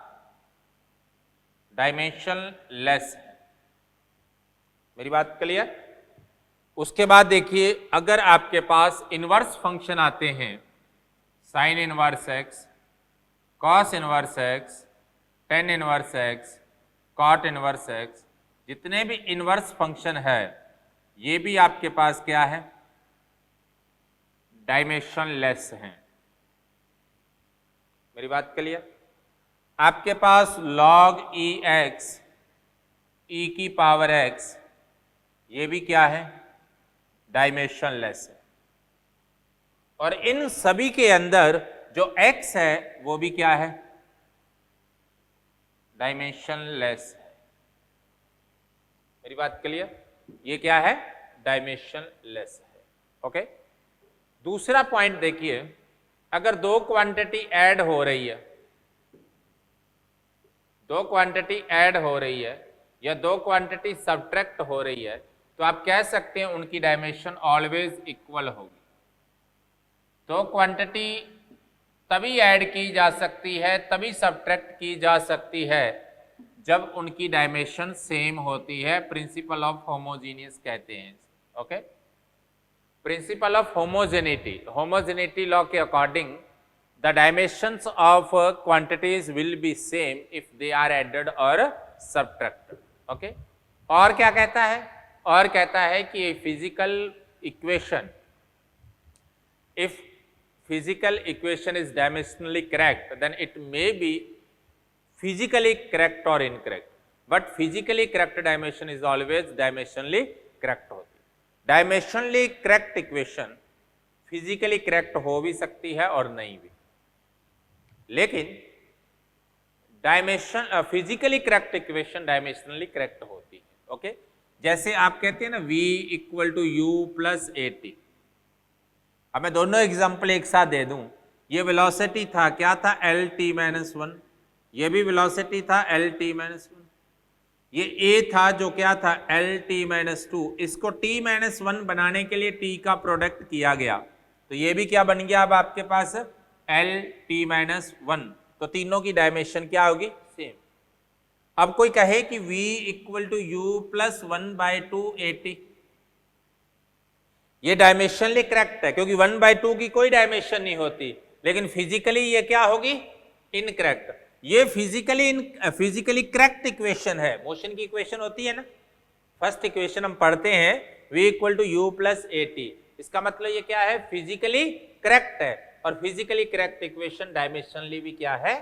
डायमेंशन लेस है। मेरी बात क्लियर? उसके बाद देखिए, अगर आपके पास इनवर्स फंक्शन आते हैं, sine inverse x, cos inverse x, tan inverse x, cot inverse x, जितने भी इनवर्स फंक्शन है ये भी आपके पास क्या है, डायमेंशन लेस हैं। मेरी बात क्लियर? आपके पास log ex, e की पावर x, ये भी क्या है, डायमेंशन लेस है। और इन सभी के अंदर जो x है वो भी क्या है, डायमेंशन लेस है। मेरी बात क्लियर? ये क्या है, डायमेंशन लेस है। ओके, दूसरा पॉइंट देखिए, अगर दो क्वांटिटी ऐड हो रही है, दो क्वांटिटी ऐड हो रही है या दो क्वांटिटी सब्ट्रैक्ट हो रही है, तो आप कह सकते हैं उनकी डायमेंशन ऑलवेज इक्वल होगी। दो क्वांटिटी तभी ऐड की जा सकती है, तभी सब्ट्रैक्ट की जा सकती है जब उनकी डायमेंशन सेम होती है। प्रिंसिपल ऑफ होमोजीनियस कहते हैं। Okay, principle of homogeneity law के according the dimensions of quantities will be same if they are added और सब्ट्रैक्टेड। ओके, और क्या कहता है, और कहता है कि physical equation, if physical equation is dimensionally correct then it may be physically correct or incorrect, but physically correct dimension is always dimensionally correct होती है। dimensionally correct equation physically correct हो भी सकती है और नहीं भी, लेकिन physically correct equation dimensionally correct होती है। ओके, जैसे आप कहते हैं ना v equal to u plus at। अब मैं दोनों एग्जाम्पल एक साथ दे दूं। ये वेलोसिटी था, क्या था, L(t-1), ये भी वेलोसिटी था L(t-1), ये a था जो क्या था, L(t-2), इसको t-1 बनाने के लिए t का प्रोडक्ट किया गया, तो ये भी क्या बन गया अब आपके पास, L(t-1), तो तीनों की डायमेंशन क्या होगी, सेम। अब कोई कहे कि v equal to u plus 1/2 at, ये डायमेंशनली करेक्ट है क्योंकि 1/2 की कोई डायमेंशन नहीं होती, लेकिन फिजिकली ये क्या होगी, इनकरेक्ट। ये फिजिकली करेक्ट इक्वेशन है। मोशन की इक्वेशन होती है ना, फर्स्ट इक्वेशन हम पढ़ते हैं v equal to u plus at, इसका मतलब ये क्या है, फिजिकली करेक्ट है, और फिजिकली करेक्ट इक्वेशन डायमेंशनली भी क्या है,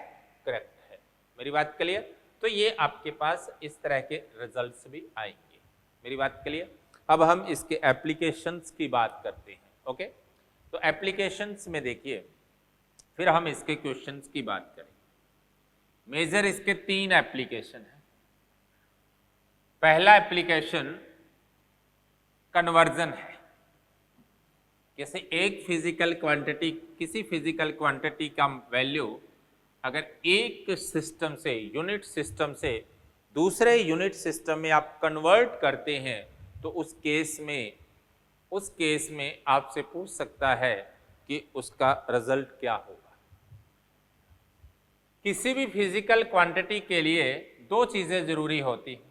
करेक्ट है। मेरी बात क्लियर? तो ये आपके पास इस तरह के रिजल्ट्स भी आएंगे। मेरी बात क्लियर? अब हम इसके एप्लीकेशंस की बात करते हैं। ओके, तो एप्लीकेशंस में देखिए, फिर हम इसके क्वेश्चंस की बात करें। मेजर इसके 3 एप्लीकेशन है। पहला एप्लीकेशन कन्वर्जन है। जैसे एक फिजिकल क्वांटिटी, किसी फिजिकल क्वांटिटी का वैल्यू अगर एक सिस्टम से, यूनिट सिस्टम से दूसरे यूनिट सिस्टम में आप कन्वर्ट करते हैं, तो उस केस में आपसे पूछ सकता है कि उसका रिजल्ट क्या होगा। किसी भी फिजिकल क्वांटिटी के लिए दो चीजें जरूरी होती हैं।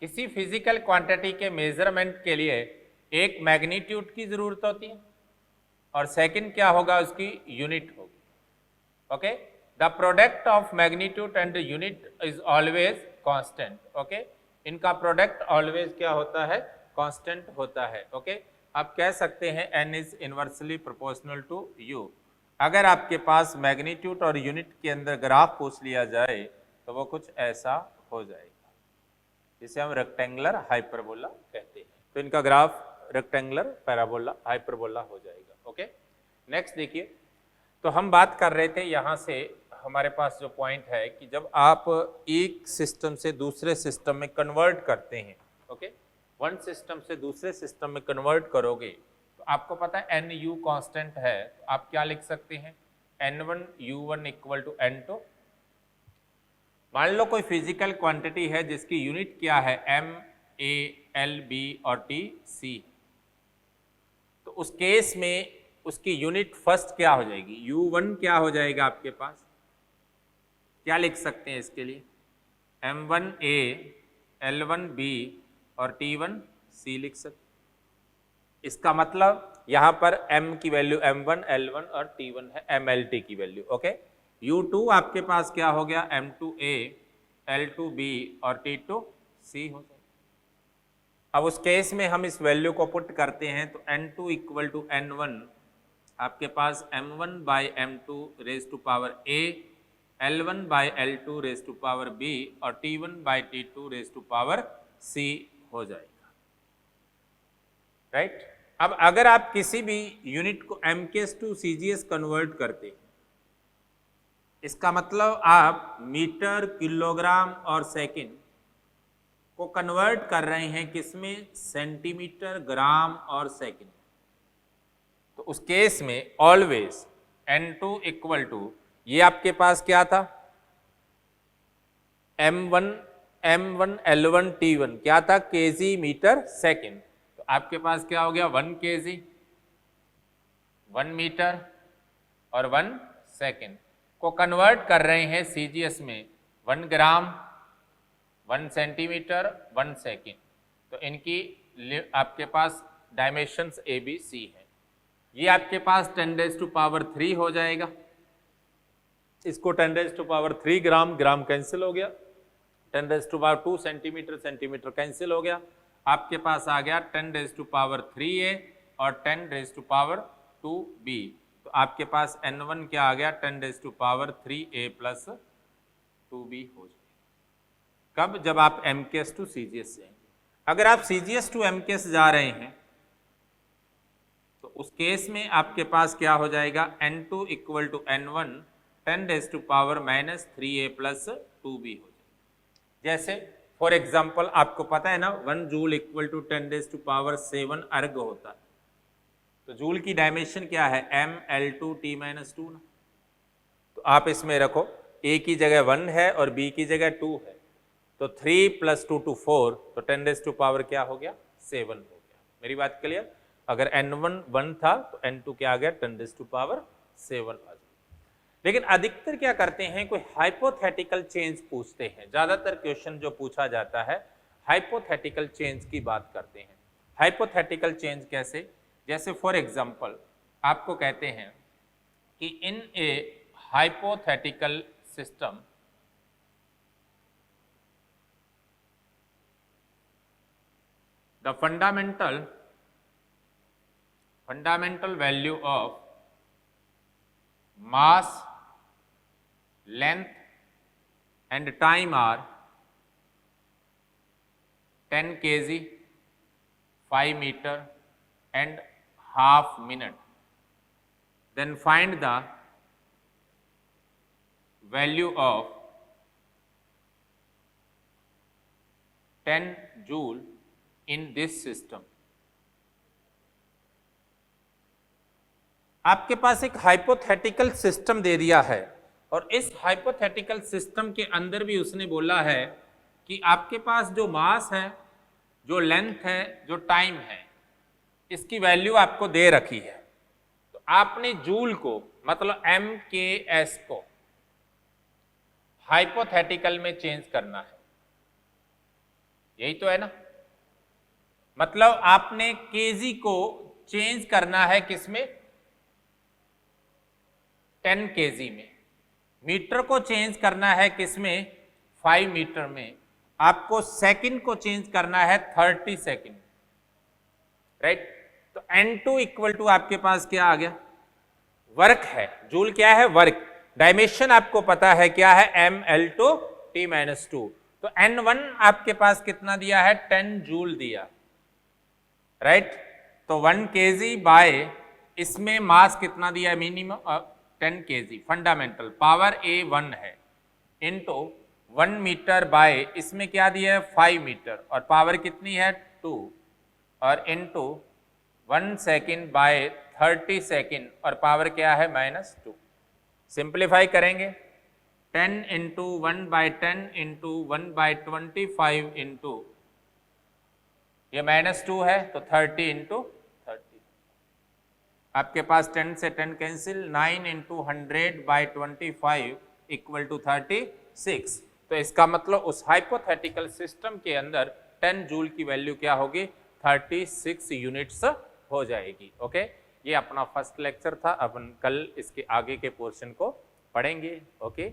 किसी फिजिकल क्वांटिटी के मेजरमेंट के लिए एक मैग्नीट्यूड की जरूरत होती है और सेकंड क्या होगा, उसकी यूनिट होगी। Okay, the product of magnitude and unit is always constant. Okay, इनका प्रोडक्ट ऑलवेज क्या होता है, कांस्टेंट होता है। ओके, आप कह सकते हैं n is inversely proportional to u। अगर आपके पास मैग्नीट्यूड और यूनिट के अंदर ग्राफ पूछ लिया जाए तो वो कुछ ऐसा हो जाएगा, जिसे हम रेक्टेंगुलर हाइपरबोला कहते हैं। तो इनका ग्राफ रेक्टेंगुलर पैराबोला हाइपरबोला हो जाएगा। ओके, नेक्स्ट देखिए, तो हम बात कर रहे थे यहाँ से हमारे पास जो पॉइंट है कि जब आप एक सिस्टम से दूसरे सिस्टम में कन्वर्ट करते हैं, ओके, वन सिस्टम से दूसरे सिस्टम में कन्वर्ट करोगे तो आपको पता है एन यू कॉन्स्टेंट है, तो आप क्या लिख सकते हैं, n1 u1 equal to n2। मान लो कोई फिजिकल क्वांटिटी है जिसकी यूनिट क्या है, m a l b और t c, तो उस केस में उसकी यूनिट फर्स्ट क्या हो जाएगी, u1 क्या हो जाएगा आपके पास, क्या लिख सकते हैं इसके लिए, m1 a l1 b और t1 c लिख सकते। इसका मतलब यहाँ पर m की वैल्यू m1 l1 और t1 है mlt की वैल्यू। ओके, u2 आपके पास क्या हो गया, m2a l2b और t2 c हो जाएगा। अब उस केस में हम इस वैल्यू को पुट करते हैं तो n2 इक्वल टू n1 आपके पास m1 by m2 raise to power a, l1 by l2 raise to power b और t1 by t2 raise to power c हो जाएगा। राइट, अब अगर आप किसी भी यूनिट को mks टू cgs कन्वर्ट करते हैं, इसका मतलब आप मीटर, किलोग्राम और सेकंड को कन्वर्ट कर रहे हैं किसमें, सेंटीमीटर, ग्राम और सेकंड। तो उस केस में ऑलवेज n2 इक्वल टू, ये आपके पास क्या था, m1 l1 t1 क्या था, kg मीटर सेकंड। तो आपके पास क्या हो गया, 1 kg 1 मीटर और 1 सेकंड को कन्वर्ट कर रहे हैं cgs में 1 ग्राम 1 सेंटीमीटर 1 सेकंड। तो इनकी आपके पास डायमेंशंस ए बी सी है। ये आपके पास 10⁻³ हो जाएगा, इसको 10⁻³ ग्राम, ग्राम कैंसिल हो गया, 10⁻² सेंटीमीटर, सेंटीमीटर कैंसिल हो गया, आपके पास आ गया 10⁻³ और 10⁻²b। तो आपके पास n1 क्या आ गया, 10⁻³ प्लस 2b हो जाएगा। कब, जब आप mks टू cgs जाएंगे। अगर आप cgs टू mks जा रहे हैं तो उस केस में आपके पास क्या हो जाएगा, n2 equal to n1 10⁻³ plus 2b हो जाएगा। जैसे फॉर एग्जाम्पल आपको पता है ना 1 जूल इक्वल टू 10⁻7 अर्ग होता है, तो जूल की डायमेंशन क्या है, ml2t-2 ना। तो आप इसमें रखो a की जगह 1 है और b की जगह 2 है, तो 3 + 2 to 4, तो 10⁻⁴ क्या हो गया, 7 हो गया। मेरी बात क्लियर, अगर n1 1 था तो n2 क्या आ गया, 10⁻7 आ गया। लेकिन अधिकतर क्या करते हैं, कोई हाइपोथेटिकल चेंज पूछते हैं, ज्यादातर क्वेश्चन जो पूछा जाता है हाइपोथेटिकल चेंज की बात करते हैं। हाइपोथेटिकल चेंज कैसे, जैसे फॉर एग्जांपल आपको कहते हैं कि in a hypothetical system the fundamental value of mass, length and time are 10 kg, 5 meter and half minute. Then find the value of 10 joule in this system. आपके पास एक hypothetical system दे दिया है और इस हाइपोथेटिकल सिस्टम के अंदर भी उसने बोला है कि आपके पास जो मास है जो लेंथ है, जो टाइम है, इसकी वैल्यू आपको दे रखी है। तो आपने जूल को मतलब MKS को हाइपोथेटिकल में चेंज करना है, यही तो है ना। मतलब आपने केजी को चेंज करना है किसमें, 10 केजी में। मीटर को चेंज करना है किसमें, 5 मीटर में। आपको सेकंड को चेंज करना है 30 सेकंड, राइट। तो N2 इक्वल टू आपके पास क्या आ गया, वर्क है। जूल क्या है, वर्क। डायमेंशन आपको पता है क्या है, mL/T-2। तो N1 आपके पास कितना दिया है, 10 जूल दिया, राइट। तो 1 kg बाय इसमें मास कितना दिया है, minimum 10 kg fundamental, power A1 है, इनटू 1 मीटर बाय इसमें क्या दिया है 5 मीटर और पावर कितनी है 2, और इनटू 1 सेकेंड बाय 30 सेकेंड और पावर क्या है -2। सिंप्लीफाई करेंगे 10 इंटू 1/10 इंटू 1/25 इंटू ये -2 है तो 30 इंटू 30। आपके पास 10 से 10 कैंसिल, 9 इंटू 100/25 इक्वल टू 36। तो इसका मतलब उस हाइपोथेटिकल सिस्टम के अंदर 10 जूल की वैल्यू क्या होगी, 36 यूनिट्स हो जाएगी। ओके, ये अपना फर्स्ट लेक्चर था। अपन कल इसके आगे के पोर्शन को पढ़ेंगे। ओके।